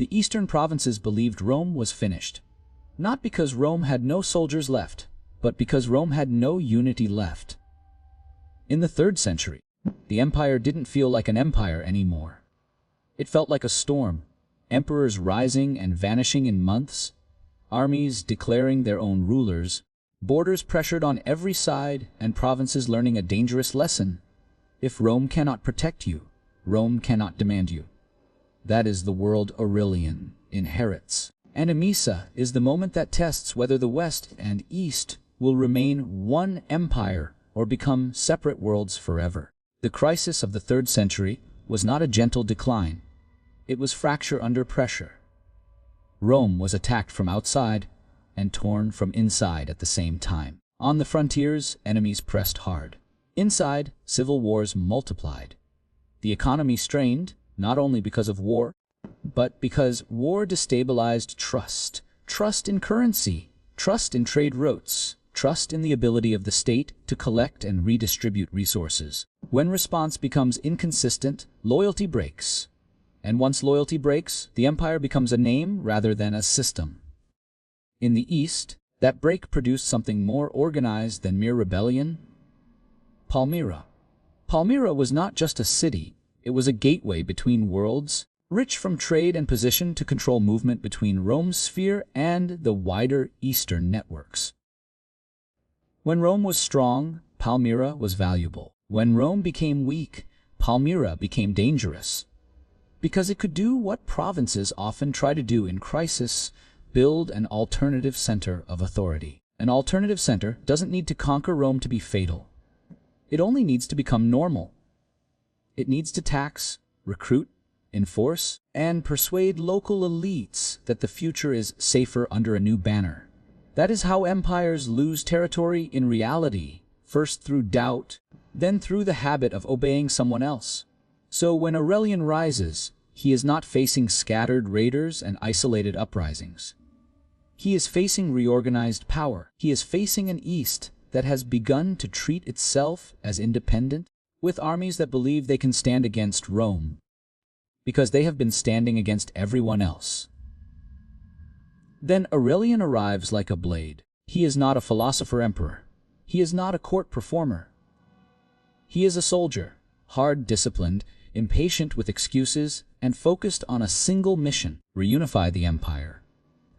The eastern provinces believed Rome was finished. Not because Rome had no soldiers left, but because Rome had no unity left. In the 3rd century, the empire didn't feel like an empire anymore. It felt like a storm, emperors rising and vanishing in months, armies declaring their own rulers, borders pressured on every side, and provinces learning a dangerous lesson. If Rome cannot protect you, Rome cannot demand you. That is the world Aurelian inherits. And Emesa is the moment that tests whether the West and East will remain one empire or become separate worlds forever. The crisis of the 3rd century was not a gentle decline. It was fracture under pressure. Rome was attacked from outside and torn from inside at the same time. On the frontiers, enemies pressed hard. Inside, civil wars multiplied. The economy strained, not only because of war, but because war destabilized trust. Trust in currency, trust in trade routes, trust in the ability of the state to collect and redistribute resources. When response becomes inconsistent, loyalty breaks. And once loyalty breaks, the empire becomes a name rather than a system. In the East, that break produced something more organized than mere rebellion. Palmyra. Palmyra was not just a city, it was a gateway between worlds, rich from trade and position to control movement between Rome's sphere and the wider Eastern networks. When Rome was strong, Palmyra was valuable. When Rome became weak, Palmyra became dangerous. Because it could do what provinces often try to do in crisis, build an alternative center of authority. An alternative center doesn't need to conquer Rome to be fatal. It only needs to become normal. It needs to tax, recruit, enforce, and persuade local elites that the future is safer under a new banner. That is how empires lose territory in reality, first through doubt, then through the habit of obeying someone else. So when Aurelian rises, he is not facing scattered raiders and isolated uprisings. He is facing reorganized power. He is facing an East that has begun to treat itself as independent, with armies that believe they can stand against Rome, because they have been standing against everyone else. Then Aurelian arrives like a blade. He is not a philosopher-emperor. He is not a court performer. He is a soldier, hard-disciplined, impatient with excuses, and focused on a single mission: reunify the empire.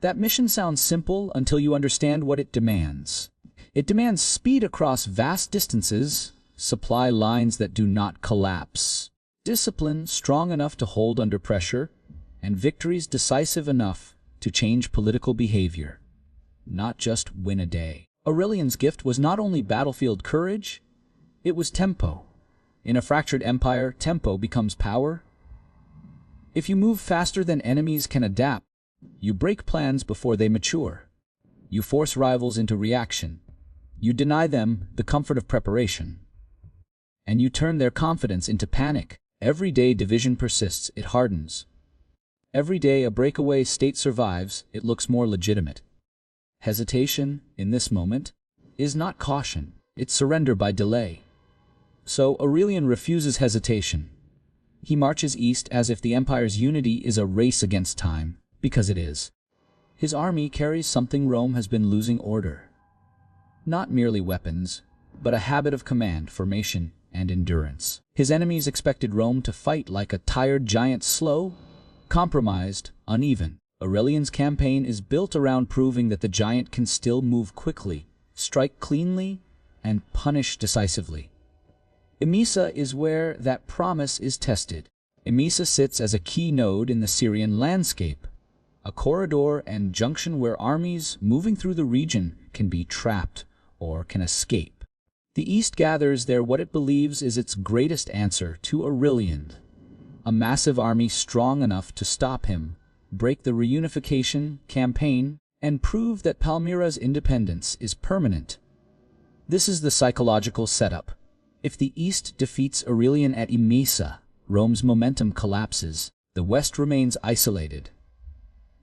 That mission sounds simple until you understand what it demands. It demands speed across vast distances, supply lines that do not collapse, discipline strong enough to hold under pressure, and victories decisive enough to change political behavior, not just win a day. Aurelian's gift was not only battlefield courage, it was tempo. In a fractured empire, tempo becomes power. If you move faster than enemies can adapt, you break plans before they mature. You force rivals into reaction. You deny them the comfort of preparation. And you turn their confidence into panic. Every day division persists, it hardens. Every day a breakaway state survives, it looks more legitimate. Hesitation, in this moment, is not caution, it's surrender by delay. So Aurelian refuses hesitation. He marches east as if the empire's unity is a race against time, because it is. His army carries something Rome has been losing: order. Not merely weapons, but a habit of command, formation, and endurance. His enemies expected Rome to fight like a tired giant, slow, compromised, uneven. Aurelian's campaign is built around proving that the giant can still move quickly, strike cleanly, and punish decisively. Emesa is where that promise is tested. Emesa sits as a key node in the Syrian landscape, a corridor and junction where armies moving through the region can be trapped or can escape. The East gathers there what it believes is its greatest answer to Aurelian: a massive army strong enough to stop him, break the reunification campaign, and prove that Palmyra's independence is permanent. This is the psychological setup. If the East defeats Aurelian at Emesa, Rome's momentum collapses. The West remains isolated.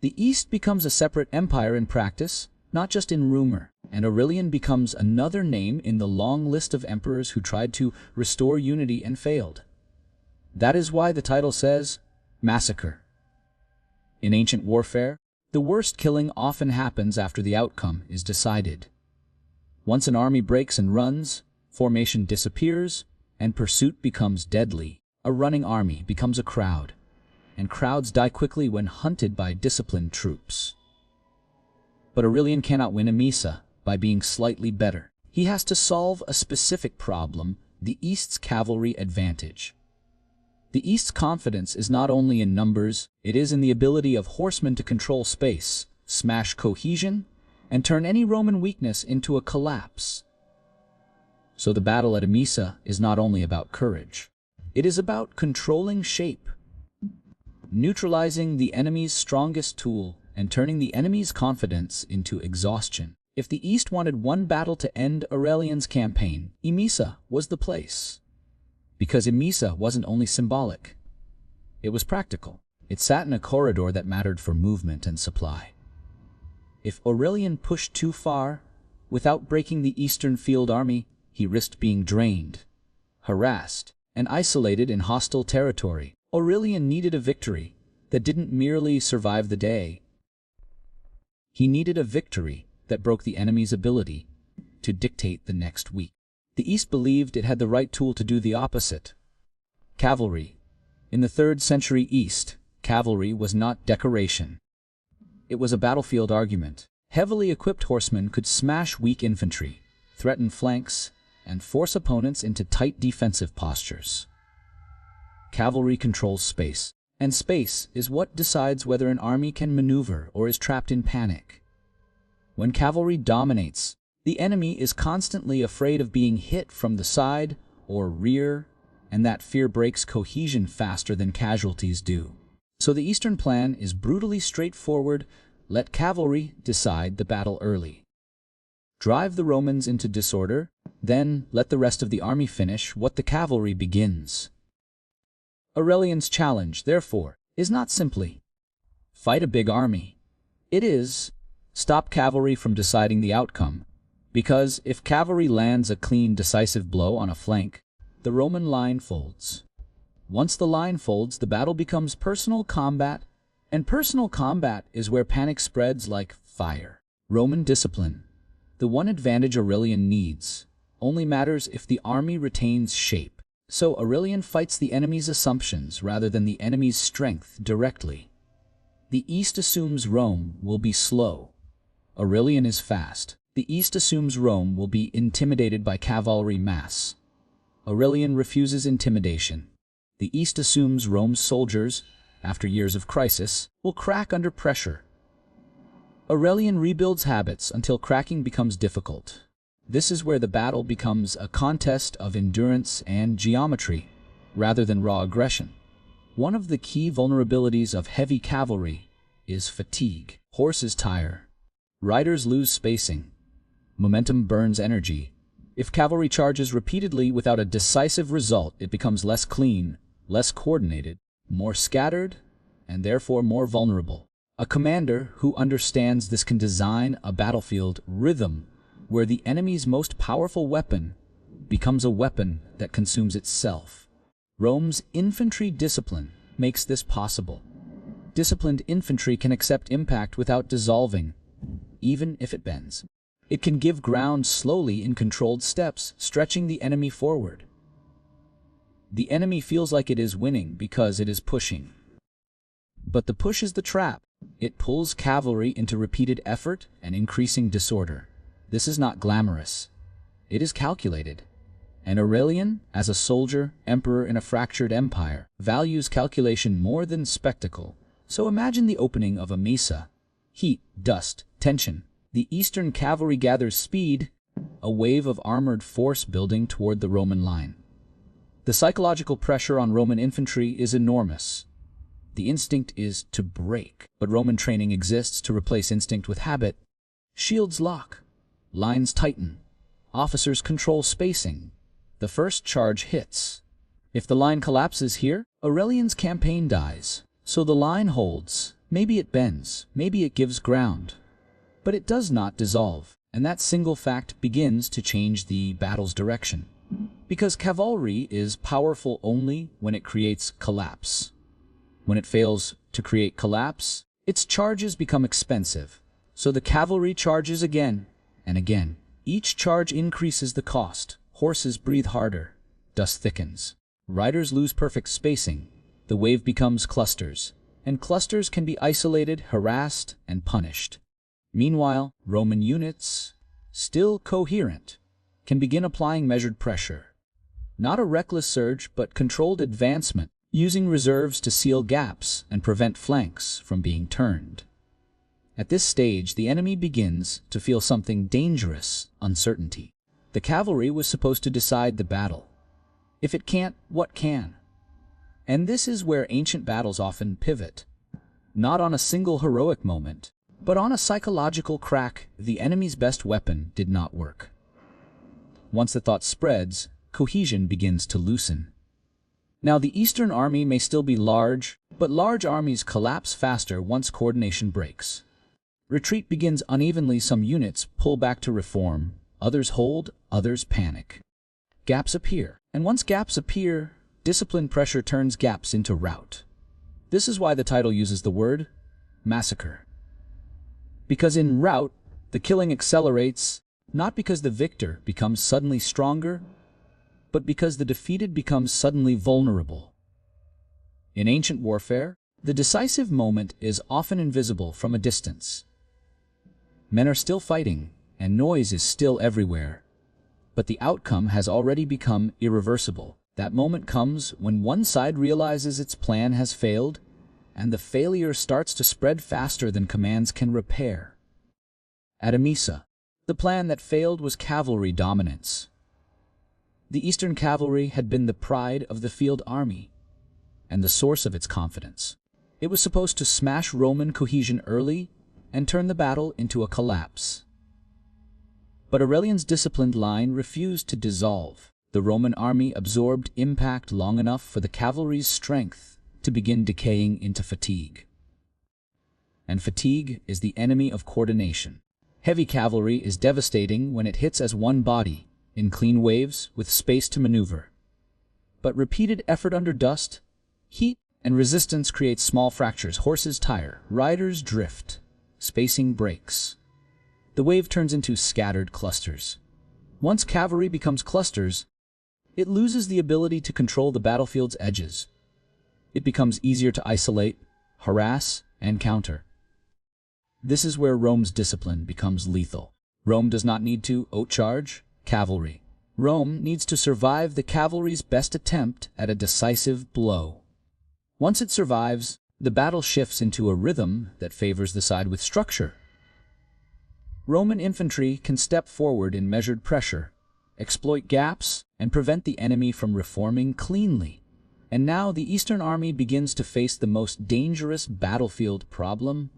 The East becomes a separate empire in practice, not just in rumor, and Aurelian becomes another name in the long list of emperors who tried to restore unity and failed. That is why the title says, Massacre. In ancient warfare, the worst killing often happens after the outcome is decided. Once an army breaks and runs, formation disappears, and pursuit becomes deadly. A running army becomes a crowd, and crowds die quickly when hunted by disciplined troops. But Aurelian cannot win Emesa by being slightly better. He has to solve a specific problem, the East's cavalry advantage. The East's confidence is not only in numbers, it is in the ability of horsemen to control space, smash cohesion, and turn any Roman weakness into a collapse. So the battle at Emesa is not only about courage. It is about controlling shape, neutralizing the enemy's strongest tool, and turning the enemy's confidence into exhaustion. If the East wanted one battle to end Aurelian's campaign, Emesa was the place. Because Emesa wasn't only symbolic, it was practical. It sat in a corridor that mattered for movement and supply. If Aurelian pushed too far, without breaking the Eastern field army, he risked being drained, harassed, and isolated in hostile territory. Aurelian needed a victory that didn't merely survive the day. He needed a victory that broke the enemy's ability to dictate the next week. The East believed it had the right tool to do the opposite. Cavalry. In the 3rd century East, cavalry was not decoration. It was a battlefield argument. Heavily equipped horsemen could smash weak infantry, threaten flanks, and force opponents into tight defensive postures. Cavalry controls space, and space is what decides whether an army can maneuver or is trapped in panic. When cavalry dominates, the enemy is constantly afraid of being hit from the side or rear, and that fear breaks cohesion faster than casualties do. So the Eastern plan is brutally straightforward: let cavalry decide the battle early. Drive the Romans into disorder, then let the rest of the army finish what the cavalry begins. Aurelian's challenge, therefore, is not simply fight a big army. It is stop cavalry from deciding the outcome, because if cavalry lands a clean, decisive blow on a flank, the Roman line folds. Once the line folds, the battle becomes personal combat, and personal combat is where panic spreads like fire. Roman discipline, the one advantage Aurelian needs, only matters if the army retains shape. So Aurelian fights the enemy's assumptions rather than the enemy's strength directly. The East assumes Rome will be slow. Aurelian is fast. The East assumes Rome will be intimidated by cavalry mass. Aurelian refuses intimidation. The East assumes Rome's soldiers, after years of crisis, will crack under pressure. Aurelian rebuilds habits until cracking becomes difficult. This is where the battle becomes a contest of endurance and geometry, rather than raw aggression. One of the key vulnerabilities of heavy cavalry is fatigue. Horses tire. Riders lose spacing. Momentum burns energy. If cavalry charges repeatedly without a decisive result, it becomes less clean, less coordinated, more scattered, and therefore more vulnerable. A commander who understands this can design a battlefield rhythm where the enemy's most powerful weapon becomes a weapon that consumes itself. Rome's infantry discipline makes this possible. Disciplined infantry can accept impact without dissolving, even if it bends. It can give ground slowly in controlled steps, stretching the enemy forward. The enemy feels like it is winning because it is pushing. But the push is the trap. It pulls cavalry into repeated effort and increasing disorder. This is not glamorous. It is calculated. And Aurelian, as a soldier, emperor in a fractured empire, values calculation more than spectacle. So imagine the opening of Emesa. Heat, dust, tension. The Eastern cavalry gathers speed, a wave of armored force building toward the Roman line. The psychological pressure on Roman infantry is enormous. The instinct is to break, but Roman training exists to replace instinct with habit. Shields lock. Lines tighten. Officers control spacing. The first charge hits. If the line collapses here, Aurelian's campaign dies. So the line holds. Maybe it bends. Maybe it gives ground. But it does not dissolve. And that single fact begins to change the battle's direction. Because cavalry is powerful only when it creates collapse. When it fails to create collapse, Its charges become expensive, so the cavalry charges again and again. Each charge increases the cost. Horses breathe harder. Dust thickens. Riders lose perfect spacing. The wave becomes clusters, and clusters can be isolated, harassed, and punished. Meanwhile, Roman units, still coherent, can begin applying measured pressure. Not a reckless surge, but controlled advancement, using reserves to seal gaps and prevent flanks from being turned. At this stage, the enemy begins to feel something dangerous: uncertainty. The cavalry was supposed to decide the battle. If it can't, what can? And this is where ancient battles often pivot. Not on a single heroic moment, but on a psychological crack. The enemy's best weapon did not work. Once the thought spreads, cohesion begins to loosen. Now, the Eastern army may still be large, but large armies collapse faster once coordination breaks. Retreat begins unevenly. Some units pull back to reform, others hold, others panic. Gaps appear, and once gaps appear, disciplined pressure turns gaps into rout. This is why the title uses the word massacre. Because in rout, the killing accelerates, not because the victor becomes suddenly stronger, but because the defeated becomes suddenly vulnerable. In ancient warfare, the decisive moment is often invisible from a distance. Men are still fighting, and noise is still everywhere. But the outcome has already become irreversible. That moment comes when one side realizes its plan has failed, and the failure starts to spread faster than commands can repair. At Emesa, the plan that failed was cavalry dominance. The Eastern cavalry had been the pride of the field army, and the source of its confidence. It was supposed to smash Roman cohesion early and turn the battle into a collapse. But Aurelian's disciplined line refused to dissolve. The Roman army absorbed impact long enough for the cavalry's strength to begin decaying into fatigue. And fatigue is the enemy of coordination. Heavy cavalry is devastating when it hits as one body, in clean waves with space to maneuver. But repeated effort under dust, heat, and resistance creates small fractures. Horses tire, riders drift, spacing breaks. The wave turns into scattered clusters. Once cavalry becomes clusters, it loses the ability to control the battlefield's edges. It becomes easier to isolate, harass, and counter. This is where Rome's discipline becomes lethal. Rome does not need to outcharge cavalry. Rome needs to survive the cavalry's best attempt at a decisive blow. Once it survives, the battle shifts into a rhythm that favors the side with structure. Roman infantry can step forward in measured pressure, exploit gaps, and prevent the enemy from reforming cleanly. And now the Eastern army begins to face the most dangerous battlefield problem: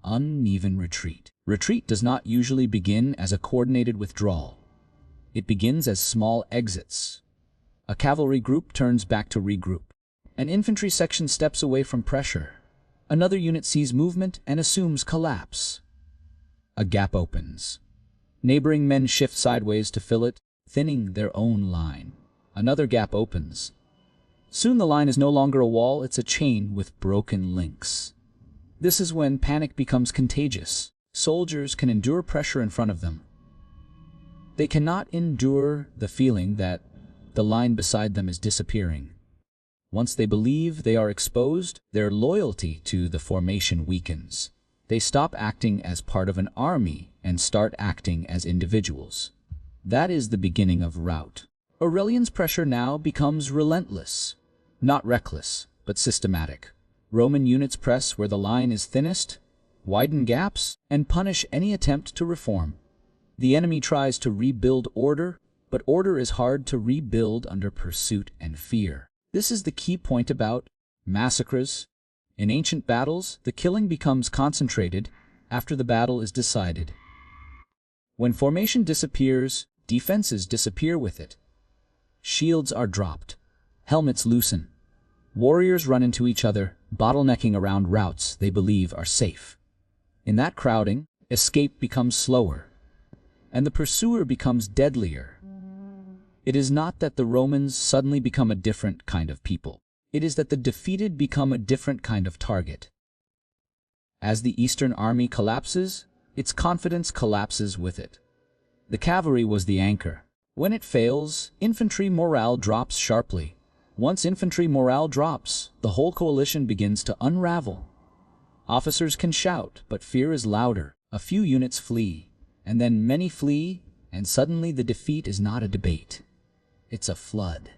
uneven retreat. Retreat does not usually begin as a coordinated withdrawal. It begins as small exits. A cavalry group turns back to regroup. An infantry section steps away from pressure. Another unit sees movement and assumes collapse. A gap opens. Neighboring men shift sideways to fill it, thinning their own line. Another gap opens. Soon the line is no longer a wall, it's a chain with broken links. This is when panic becomes contagious. Soldiers can endure pressure in front of them. They cannot endure the feeling that the line beside them is disappearing. Once they believe they are exposed, their loyalty to the formation weakens. They stop acting as part of an army and start acting as individuals. That is the beginning of rout. Aurelian's pressure now becomes relentless, not reckless, but systematic. Roman units press where the line is thinnest, widen gaps, and punish any attempt to reform. The enemy tries to rebuild order, but order is hard to rebuild under pursuit and fear. This is the key point about massacres. In ancient battles, the killing becomes concentrated after the battle is decided. When formation disappears, defenses disappear with it. Shields are dropped. Helmets loosen. Warriors run into each other, bottlenecking around routes they believe are safe. In that crowding, escape becomes slower, and the pursuer becomes deadlier. It is not that the Romans suddenly become a different kind of people. It is that the defeated become a different kind of target. As the Eastern army collapses, its confidence collapses with it. The cavalry was the anchor. When it fails, infantry morale drops sharply. Once infantry morale drops, the whole coalition begins to unravel. Officers can shout, but fear is louder. A few units flee, and then many flee, and suddenly the defeat is not a debate. It's a flood.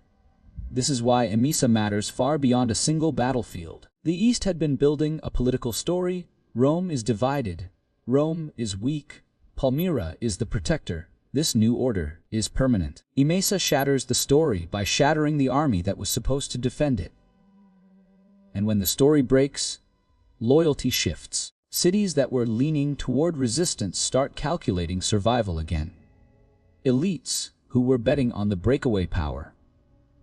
This is why Emesa matters far beyond a single battlefield. The East had been building a political story. Rome is divided. Rome is weak. Palmyra is the protector. This new order is permanent. Emesa shatters the story by shattering the army that was supposed to defend it. And when the story breaks, loyalty shifts. Cities that were leaning toward resistance start calculating survival again. Elites, who were betting on the breakaway power,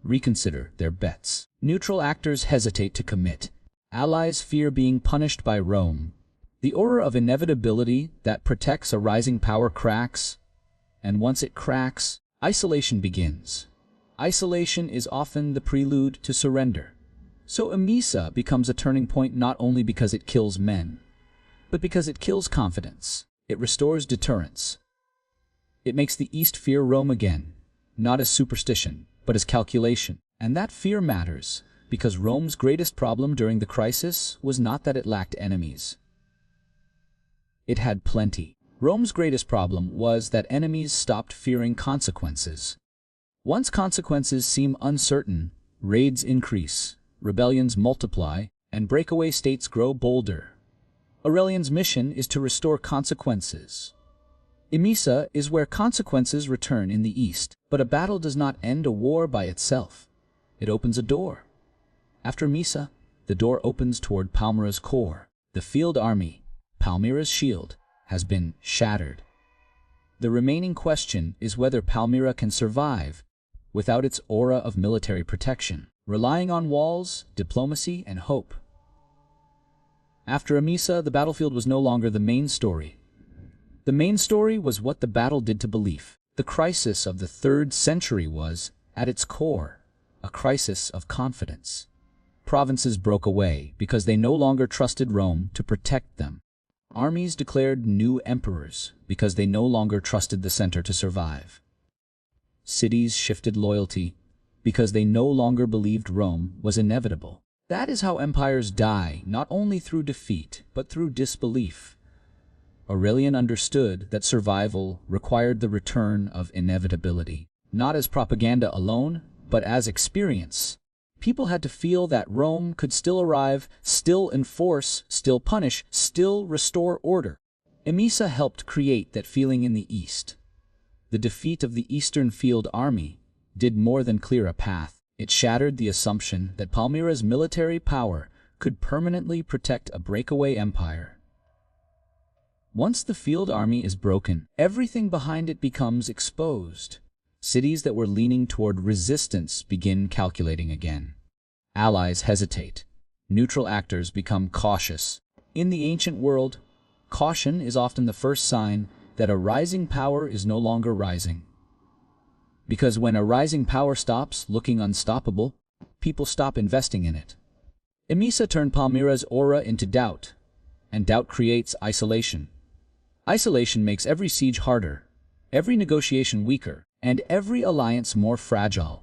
reconsider their bets. Neutral actors hesitate to commit. Allies fear being punished by Rome. The aura of inevitability that protects a rising power cracks, and once it cracks, isolation begins. Isolation is often the prelude to surrender. So Emesa becomes a turning point not only because it kills men, but because it kills confidence. It restores deterrence. It makes the East fear Rome again, not as superstition, but as calculation. And that fear matters, because Rome's greatest problem during the crisis was not that it lacked enemies. It had plenty. Rome's greatest problem was that enemies stopped fearing consequences. Once consequences seem uncertain, raids increase, rebellions multiply, and breakaway states grow bolder. Aurelian's mission is to restore consequences. Emesa is where consequences return in the East, but a battle does not end a war by itself. It opens a door. After Emesa, the door opens toward Palmyra's core. The field army, Palmyra's shield, has been shattered. The remaining question is whether Palmyra can survive without its aura of military protection, relying on walls, diplomacy, and hope. After Emesa, the battlefield was no longer the main story. The main story was what the battle did to belief. The crisis of the 3rd century was, at its core, a crisis of confidence. Provinces broke away because they no longer trusted Rome to protect them. Armies declared new emperors because they no longer trusted the center to survive. Cities shifted loyalty because they no longer believed Rome was inevitable. That is how empires die, not only through defeat, but through disbelief. Aurelian understood that survival required the return of inevitability, not as propaganda alone, but as experience. People had to feel that Rome could still arrive, still enforce, still punish, still restore order. Emesa helped create that feeling in the East. The defeat of the Eastern Field Army did more than clear a path. It shattered the assumption that Palmyra's military power could permanently protect a breakaway empire. Once the field army is broken, everything behind it becomes exposed. Cities that were leaning toward resistance begin calculating again. Allies hesitate. Neutral actors become cautious. In the ancient world, caution is often the first sign that a rising power is no longer rising. Because when a rising power stops looking unstoppable, people stop investing in it. Emesa turned Palmyra's aura into doubt, and doubt creates isolation. Isolation makes every siege harder, every negotiation weaker, and every alliance more fragile.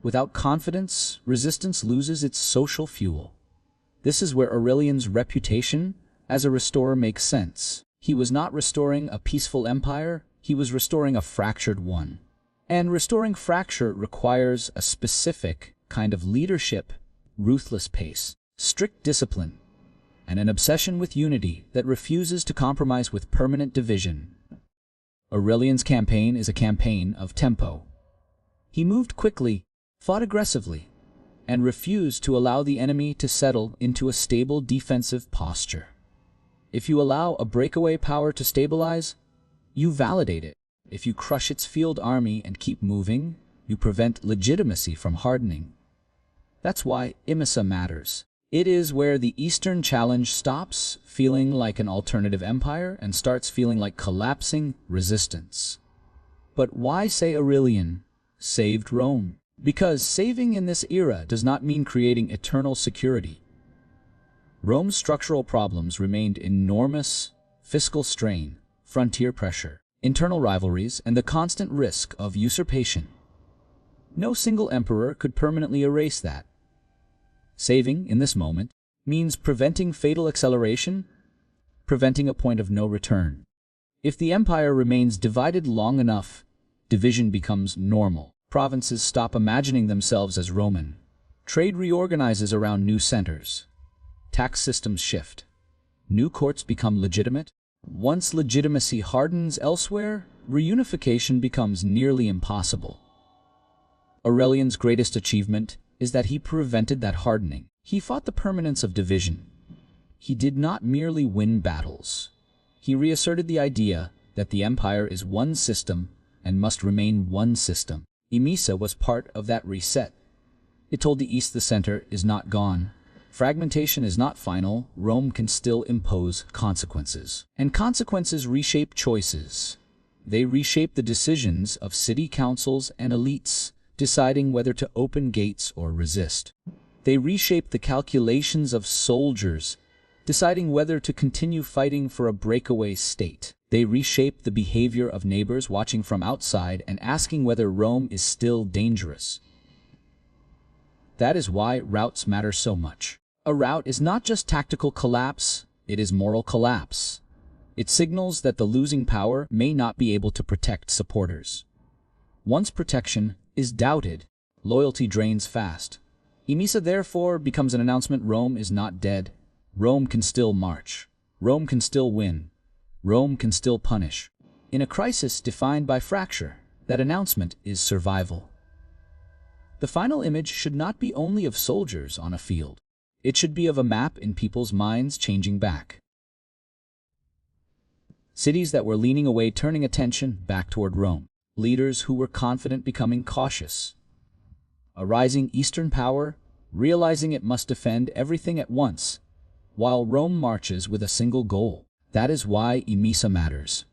Without confidence, resistance loses its social fuel. This is where Aurelian's reputation as a restorer makes sense. He was not restoring a peaceful empire, he was restoring a fractured one. And restoring fracture requires a specific kind of leadership, ruthless pace, strict discipline, and an obsession with unity that refuses to compromise with permanent division. Aurelian's campaign is a campaign of tempo. He moved quickly, fought aggressively, and refused to allow the enemy to settle into a stable defensive posture. If you allow a breakaway power to stabilize, you validate it. If you crush its field army and keep moving, you prevent legitimacy from hardening. That's why Emesa matters. It is where the Eastern challenge stops feeling like an alternative empire and starts feeling like collapsing resistance. But why say Aurelian saved Rome? Because saving in this era does not mean creating eternal security. Rome's structural problems remained enormous: fiscal strain, frontier pressure, internal rivalries, and the constant risk of usurpation. No single emperor could permanently erase that. Saving, in this moment, means preventing fatal acceleration, preventing a point of no return. If the empire remains divided long enough, division becomes normal. Provinces stop imagining themselves as Roman. Trade reorganizes around new centers. Tax systems shift. New courts become legitimate. Once legitimacy hardens elsewhere, reunification becomes nearly impossible. Aurelian's greatest achievement is that he prevented that hardening. He fought the permanence of division. He did not merely win battles. He reasserted the idea that the empire is one system and must remain one system. Emesa was part of that reset. It told the East the center is not gone. Fragmentation is not final. Rome can still impose consequences. And consequences reshape choices. They reshape the decisions of city councils and elites, deciding whether to open gates or resist. They reshape the calculations of soldiers, deciding whether to continue fighting for a breakaway state. They reshape the behavior of neighbors watching from outside and asking whether Rome is still dangerous. That is why routes matter so much. A rout is not just tactical collapse, it is moral collapse. It signals that the losing power may not be able to protect supporters. Once protection is doubted, loyalty drains fast. Emesa therefore becomes an announcement: Rome is not dead. Rome can still march. Rome can still win. Rome can still punish. In a crisis defined by fracture, that announcement is survival. The final image should not be only of soldiers on a field. It should be of a map in people's minds changing back. Cities that were leaning away turning attention back toward Rome. Leaders who were confident becoming cautious. A rising Eastern power realizing it must defend everything at once, while Rome marches with a single goal. That is why Emesa matters.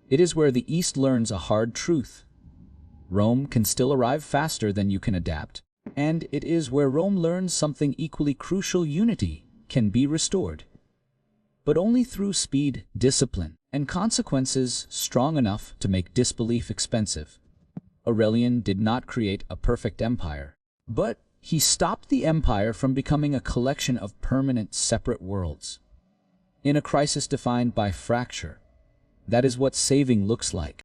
It is where the East learns a hard truth. Rome can still arrive faster than you can adapt. And it is where Rome learns something equally crucial: unity can be restored, but only through speed, discipline, and consequences strong enough to make disbelief expensive. Aurelian did not create a perfect empire, but he stopped the empire from becoming a collection of permanent, separate worlds. In a crisis defined by fracture, that is what saving looks like.